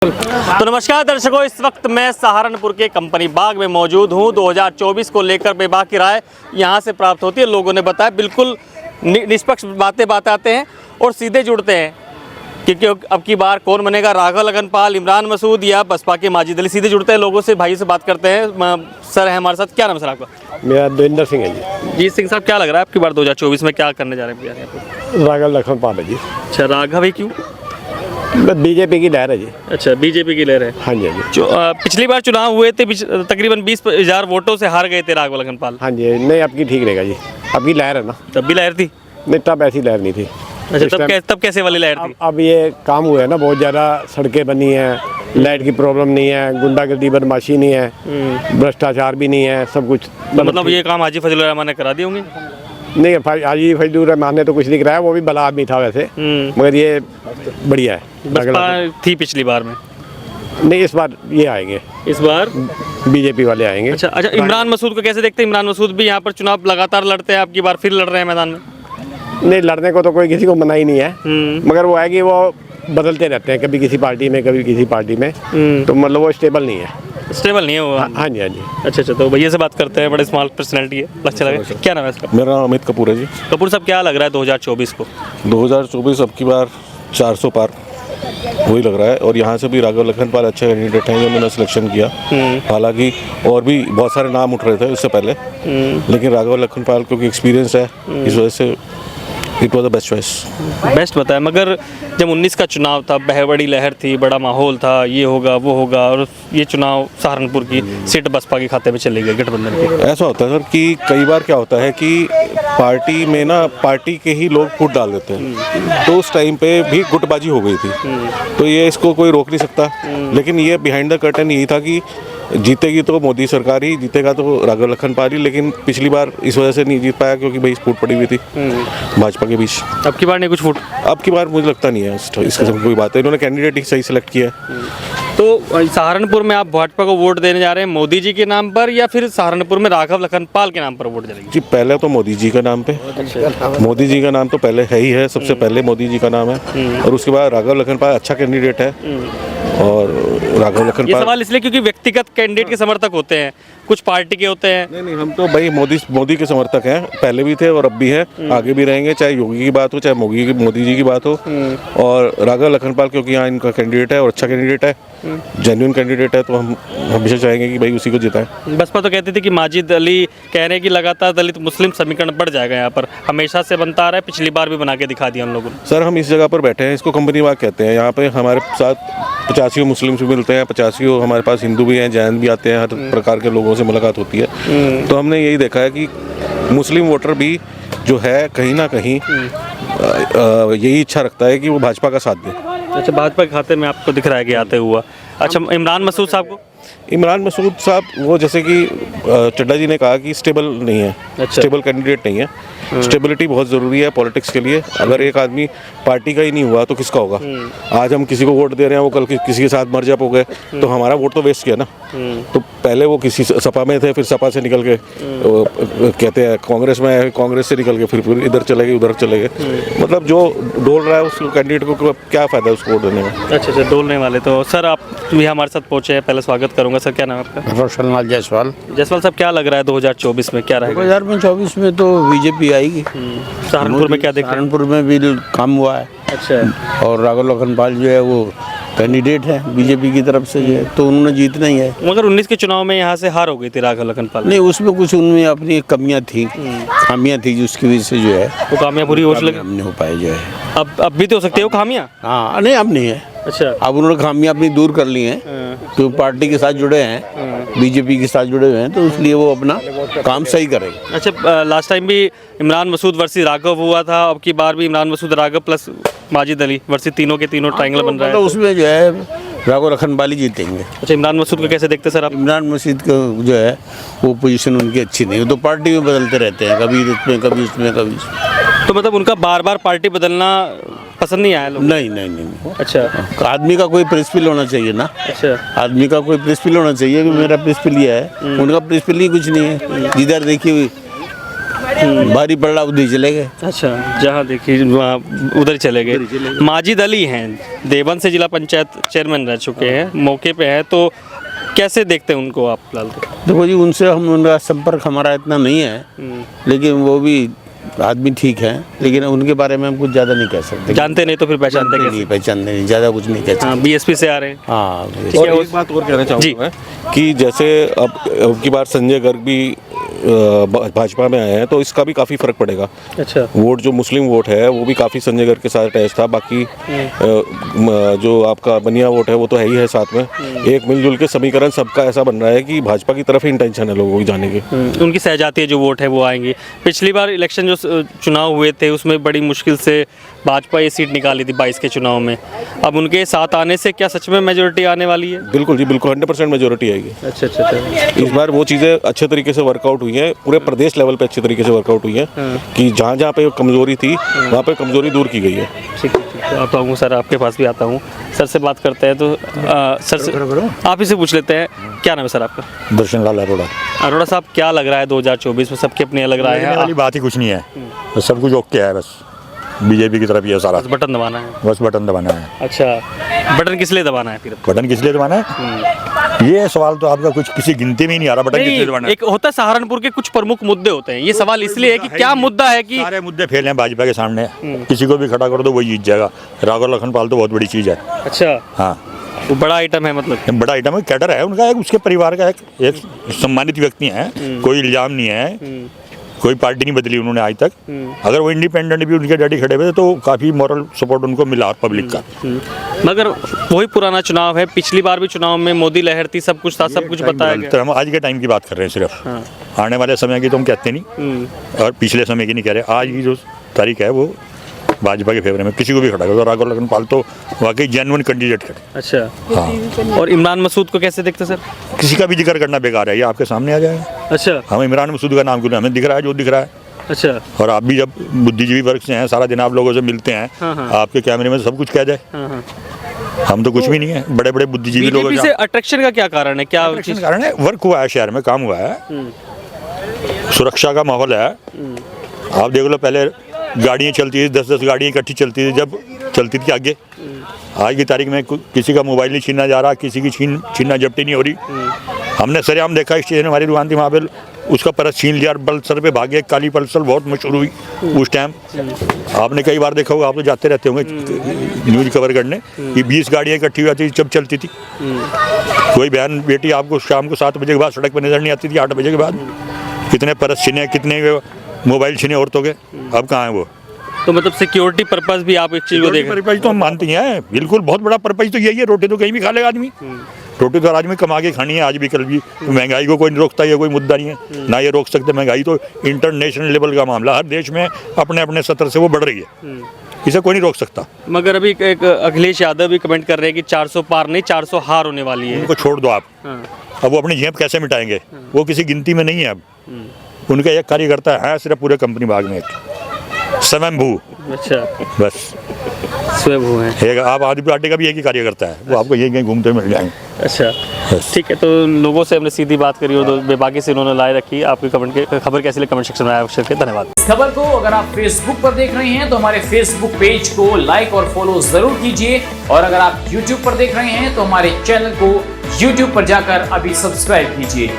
तो नमस्कार दर्शकों, इस वक्त मैं सहारनपुर के कंपनी बाग में मौजूद हूं। 2024 को लेकर बेबाक की राय यहां से प्राप्त होती है। लोगों ने बताया बिल्कुल निष्पक्ष बातें बताते हैं और सीधे जुड़ते हैं, क्योंकि अब की बार कौन बनेगा, राघव लखनपाल, इमरान मसूद या बसपा के माजिद अली। सीधे जुड़ते हैं लोगों से, भाई से बात करते हैं। सर है हमारे साथ। क्या नाम है सर आपका? मेरा देवेंद्र सिंह है जी सिंह साहब, क्या लग रहा है आपकी बार 2024 में क्या करने जा रहे हैं जी। राघव लखनपाल है जी। अच्छा, राघव ही क्यों? बीजेपी की लहर है जी। अच्छा, बीजेपी की लहर है। हाँ जी, हाँ जी। पिछली बार चुनाव हुए थे, तकरीबन 20,000 वोटों से हार गए थे राघव लखनपाल। हाँ जी, नहीं अब की ठीक रहेगा जी। अब की लहर है ना। तब भी लहर थी? नहीं, तब ऐसी लहर नहीं थी। अच्छा, तब कैसे वाली लहर थी? अब ये काम हुआ है ना, बहुत ज़्यादा सड़कें बनी हैं, लाइट की प्रॉब्लम नहीं है, गुंडागर्दी बदमाशी नहीं है, भ्रष्टाचार भी नहीं है, सब कुछ। मतलब ये काम हाजी फजलुर रहमान ने करा दिए होंगे? नहीं, हाजी फजलुर रहमान ने तो कुछ नहीं कराया, वो भी भला आदमी था वैसे, मगर ये बढ़िया है। बसपा थी पिछली बार में? नहीं, इस बार ये आएंगे, इस बार बीजेपी वाले आएंगे। अच्छा, इमरान मसूद को कैसे देखते हैं? इमरान मसूद भी यहाँ पर चुनाव लगातार लड़ते हैं, आपकी बार फिर लड़ रहे हैं मैदान में। नहीं, लड़ने को तो कोई किसी को मना ही नहीं है, मगर वो है कि वो बदलते रहते हैं, कभी किसी पार्टी में कभी किसी पार्टी में, तो मतलब वो स्टेबल नहीं है। स्टेबल नहीं है वो? हाँ जी, हाँ जी। अच्छा, तो भैया से बात करते हैं, बड़े स्मॉल पर्सनैलिटी है, अच्छा लगा। क्या नाम है इसका? मेरा नाम अमित कपूर है जी। कपूर साहब, क्या लग रहा है 2024 को? 2024 अब की बार 400 पार वही लग रहा है। और यहाँ से भी राघव लखनपाल अच्छे कैंडिडेट हैं, जिन्होंने सिलेक्शन किया। हालांकि और भी बहुत सारे नाम उठ रहे थे उससे पहले, लेकिन राघव लखनपाल क्योंकि एक्सपीरियंस है, इस वजह से it was the best choice. Best बताया। मगर जब 19 का चुनाव था, बड़ी लहर थी, बड़ा माहौल था, ये होगा वो होगा, और ये चुनाव सहारनपुर की सीट बसपा के खाते में चली गई गठबंधन की। ऐसा होता है सर कि कई बार क्या होता है कि पार्टी में ना पार्टी के ही लोग फुट डाल देते हैं, तो उस टाइम पे भी गुटबाजी हो गई थी। तो ये इसको कोई रोक नहीं सकता, लेकिन ये बिहाइंड द कर्टन यही था कि जीतेगी तो मोदी सरकार ही, जीतेगा तो राघव लखनपाल ही। लेकिन पिछली बार इस वजह से नहीं जीत पाया क्योंकि भाई फूट पड़ी हुई थी भाजपा के बीच। अब की बार नहीं कुछ फूट? अब की बार मुझे लगता नहीं है इसके सब कोई बात है, इन्होंने कैंडिडेट ही सही सेलेक्ट किया है। तो सहारनपुर में आप भाजपा को वोट देने जा रहे हैं मोदी जी के नाम पर, या फिर सहारनपुर में राघव लखनपाल के नाम पर वोट जाएगी? जी, पहले तो मोदी जी का नाम पे। मोदी जी का नाम तो पहले है ही है, सबसे पहले मोदी जी का नाम है, और उसके बाद राघव लखनपाल अच्छा कैंडिडेट है। और राघव लखनपाल, ये सवाल इसलिए क्योंकि व्यक्तिगत कैंडिडेट के समर्थक होते हैं, कुछ पार्टी के होते हैं। नहीं, हम तो भाई मोदी के समर्थक हैं, पहले भी थे और अब भी हैं, आगे भी रहेंगे, चाहे योगी की बात हो चाहे मोदी जी की बात हो। और राघव लखनपाल क्योंकि यहाँ इनका कैंडिडेट है और अच्छा कैंडिडेट है, जेन्युइन कैंडिडेट है, तो हम हमेशा चाहेंगे कि भाई उसी को जिताएं। बसपा तो कहती थी कि माजिद अली कह रहे हैं कि लगातार दलित मुस्लिम समीकरण बढ़ जाएगा यहाँ पर, हमेशा से बनता आ रहा है, पिछली बार भी बना के दिखा दिया हम लोगों ने। सर, हम इस जगह पर बैठे हैं, इसको कंपनी बाग कहते हैं। यहाँ पे हमारे साथ 85 मुस्लिम भी मिलते हैं, 85 हमारे पास हिंदू भी हैं, जैन भी आते हैं, हर प्रकार के लोगों से मुलाकात होती है। तो हमने यही देखा है कि मुस्लिम वोटर भी जो है कहीं ना कहीं यही इच्छा रखता है कि वो भाजपा का साथ दे। अच्छा, भाजपा के खाते में आपको दिख रहा है कि आते हुआ। अच्छा, इमरान मसूद साहब को? इमरान मसूद साहब वो जैसे कि चड्डा जी ने कहा कि स्टेबल नहीं है। अच्छा। स्टेबल कैंडिडेट नहीं है। स्टेबिलिटी बहुत ज़रूरी है पॉलिटिक्स के लिए। अगर एक आदमी पार्टी का ही नहीं हुआ तो किसका होगा? आज हम किसी को वोट दे रहे हैं, वो कल किसी के साथ मर जा गए, तो हमारा वोट तो वेस्ट किया ना। तो पहले वो किसी सपा में थे, फिर सपा से निकल के कहते हैं कांग्रेस में, कांग्रेस से निकल के फिर इधर चले गए, उधर चले गए। मतलब जो डोल रहा है उस कैंडिडेट को क्या फ़ायदा है उसको वोट देने में? अच्छा, डोलने वाले। तो सर, आप भी हमारे साथ पहुँचे हैं, पहले स्वागत करूँगा। सर, क्या नाम है आपका? रोशनलाल जायसवाल। जायसवाल साहब, क्या लग रहा है 2024 में क्या रहेगा? 2024 में तो बीजेपी आएगी। सहारनपुर में क्या देखते हैं? सहारनपुर में भी काम हुआ है। अच्छा। और राघव लखनपाल जो है वो कैंडिडेट है बीजेपी की तरफ से, जो है तो उन्होंने जीतना ही है। मगर 19 के चुनाव में यहाँ से हार हो गई थी राघव लखनपाल। नहीं, उसमें कुछ उनमें अपनी कमियां थी, खामियां थी, जिसकी वजह से जो है वो खामियां पूरी हो लगी। नहीं हो पाए जो है। अब भी तो हो सकती है वो खामियां। हाँ, नहीं अब नहीं है। अच्छा, अब उन्होंने खामियां अपनी दूर कर ली हैं, क्योंकि पार्टी के साथ जुड़े हैं, बीजेपी के साथ जुड़े हुए हैं, तो इसलिए वो अपना काम सही करेंगे। अच्छा, लास्ट टाइम भी इमरान मसूद वर्सेस राघव हुआ था, अब की बार भी इमरान मसूद राघव प्लस माजिद अली वर्सेस तीनों के तीनों ट्रायंगल बन रहा है। तो उसमें जो है राघव लखनपाल ही जीतेंगे। अच्छा, इमरान मसूद को कैसे देखते हैं सर आप? इमरान मसूद का जो है वो पोजीशन उनकी अच्छी नहीं है, तो पार्टी में बदलते रहते हैं, कभी इसमें कभी इसमें कभी इसमें। तो मतलब उनका बार बार पार्टी बदलना पसंद नहीं आया लोग? नहीं। अच्छा, आदमी का कोई प्रिंसिपल होना चाहिए ना। अच्छा, आदमी का कोई प्रिंसिपल होना चाहिए कि मेरा प्रिंसिपल ये है। उनका प्रिंसिपल ही कुछ नहीं है। जिधर देखिए भारी पड़ रहा उधर चले गए। अच्छा, जहाँ देखिए वहाँ उधर चले गए। माजिद अली हैं, देवबंद से जिला पंचायत चेयरमैन रह चुके हैं, मौके पे हैं, तो कैसे देखते हैं उनको आप फिलहाल? देखो जी, उनसे उनका संपर्क हमारा इतना नहीं है, लेकिन वो भी आदमी ठीक है, लेकिन उनके बारे में हम कुछ ज़्यादा नहीं कह सकते। जानते नहीं तो फिर पहचानते नहीं, पहचानते नहीं, ज़्यादा कुछ नहीं कह सकते। हाँ, बीएसपी से आ रहे हैं। हाँ, और एक बात और कहना चाहूँगा मैं कि जैसे अब की बार संजय गर्ग भी भाजपा में आए हैं, तो इसका भी काफ़ी फर्क पड़ेगा। अच्छा, वोट जो मुस्लिम वोट है वो भी काफ़ी संजय गर्ग के साथ अटैच था। बाकी जो आपका बनिया वोट है वो तो है ही है साथ में। एक मिलजुल के समीकरण सबका ऐसा बन रहा है कि भाजपा की तरफ ही इंटेंशन है लोगों की जाने की। उनकी सहजातीय जो वोट है वो आएंगे। पिछली बार इलेक्शन जो चुनाव हुए थे उसमें बड़ी मुश्किल से भाजपा ये सीट निकाली थी 22 के चुनाव में। अब उनके साथ आने से क्या सच में मेजोरिटी आने वाली है? बिल्कुल जी, बिल्कुल 100% मेजोरिटी आएगी। अच्छा अच्छा अच्छा। इस बार वो चीज़ें अच्छे तरीके से वर्कआउट हुई हैं, पूरे प्रदेश लेवल पे अच्छे तरीके से वर्कआउट हुई हैं कि जहाँ जहाँ पे कमज़ोरी थी वहाँ पे कमज़ोरी दूर की गई है। ठीक है, ठीक है। आता हूँ सर, आपके पास भी आता हूँ। सर से बात करते हैं तो सर से आप ही से पूछ लेते हैं, क्या नाम है सर आपका? दर्शन लाल अरोड़ा। अरोड़ा साहब, क्या लग रहा है 2024 में? सबके अपनी अलग राय है। वाली बात ही कुछ नहीं है, बस सब कुछ ओके है, बस बीजेपी की तरफ ये सारा, बस बटन दबाना है। बस बटन दबाना है। अच्छा, बटन किस लिए दबाना है फिर? बटन किस लिए दबाना है, ये सवाल तो आपका कुछ किसी गिनती में ही नहीं आ रहा। बटन किस लिए दबाना है? एक होता है सहारनपुर के कुछ प्रमुख मुद्दे होते हैं, ये सवाल इसलिए है कि क्या मुद्दा है कि सारे मुद्दे फेल हैं भाजपा के सामने, किसी को भी खड़ा कर दो वही जीत जाएगा। राघव लखनपाल तो बहुत बड़ी चीज़ है। अच्छा, हाँ, वो बड़ा आइटम है, मतलब बड़ा आइटम है, कैडर है उनका, एक उसके परिवार का एक सम्मानित व्यक्ति है, कोई इल्जाम नहीं है, कोई पार्टी नहीं बदली उन्होंने आज तक। अगर वो इंडिपेंडेंट भी उनके डैडी खड़े हुए थे तो काफ़ी मॉरल सपोर्ट उनको मिला पब्लिक का। मगर वही पुराना चुनाव है, पिछली बार भी चुनाव में मोदी लहर थी, सब कुछ था, सब कुछ बताया गया। तो हम आज के टाइम की बात कर रहे हैं सिर्फ, आने वाले समय की तो हम कहते नहीं, और पिछले समय की नहीं कह रहे। आज की जो तारीख है वो भाजपा के फेवर में, किसी को भी खड़ा करो। राघव लखनपाल तो वाकई जेन्युइन कैंडिडेट खड़े। अच्छा, हाँ। और इमरान मसूद को कैसे देखते सर? किसी का भी जिक्र करना बेकार है, ये आपके सामने आ जाएगा। अच्छा, हम इमरान मसूद का नाम क्यों, हमें दिख रहा है जो दिख रहा है। अच्छा, और आप भी जब बुद्धिजीवी वर्ग से हैं, सारा दिन आप लोगों से मिलते हैं, आपके कैमरे में सब कुछ कह जाए। हम तो कुछ भी नहीं है, बड़े बड़े बुद्धिजीवी लोग। बीजेपी से अट्रैक्शन का क्या कारण है? क्या कारण है? वर्क हुआ है, शहर में काम हुआ है, सुरक्षा का माहौल है। आप देख लो, पहले गाड़ियाँ चलती थी, 10-10 गाड़ियाँ इकट्ठी चलती थी, जब चलती थी आगे। आज की तारीख में किसी का मोबाइल नहीं छीना जा रहा, किसी की छीना जब्ती नहीं हो रही। हमने सरेआम देखा, स्टेशन हमारी दुकान थी वहाँ पे, उसका परस छीन लिया, पल्सर पे भागे। काली पल्सर बहुत मशहूर हुई उस टाइम, आपने कई बार देखा होगा, आप तो जाते रहते होंगे न्यूज़ कवर करने, कि 20 गाड़ियाँ इकट्ठी हुई थी जब चलती थी। कोई बहन बेटी आपको शाम को 7 बजे के बाद सड़क पर नजर नहीं आती थी, 8 बजे के बाद। कितने परस छीने, कितने मोबाइल छीने औरतों के, अब कहाँ है वो? तो मतलब सिक्योरिटी पर्पस भी आप एक चीज को देख रहे हैं? पर्पज तो हम मानते हैं, बिल्कुल बहुत बड़ा पर्पज तो यही है। रोटी तो कहीं भी खा लेगा आदमी, रोटी तो आज में कमा के खानी है, आज भी कल भी। तो महंगाई को कोई नहीं रोकता, ये कोई मुद्दा नहीं है ना, ये रोक सकते। महंगाई तो इंटरनेशनल लेवल का मामला, हर देश में अपने अपने स्तर से वो बढ़ रही है, इसे कोई नहीं रोक सकता। मगर अभी एक अखिलेश यादव भी कमेंट कर रहे हैं कि 400 पार नहीं, 400 हार होने वाली है। उनको छोड़ दो आप। अब वो अपनी जेब कैसे मिटाएंगे, वो किसी गिनती में नहीं है। अब उनका एक कार्यकर्ता है सिर्फ पूरे कंपनी बाग में, एक स्वयंभू। अच्छा, बस स्वयंभू है एक। आप आदमी पार्टी का भी एक ही कार्यकर्ता है, वो आपको यहीं कहीं घूमते मिल जाएंगे। अच्छा, ठीक है। तो लोगों से हमने सीधी बात करी और बेबाकी से इन्होंने लाए रखी। आपकी खबर कैसी लगी कमेंट सेक्शन में अवश्य करें। धन्यवाद। खबर को अगर आप फेसबुक पर देख रहे हैं तो हमारे फेसबुक पेज को लाइक और फॉलो जरूर कीजिए, और अगर आप यूट्यूब पर देख रहे हैं तो हमारे चैनल को यूट्यूब पर जाकर अभी सब्सक्राइब कीजिए।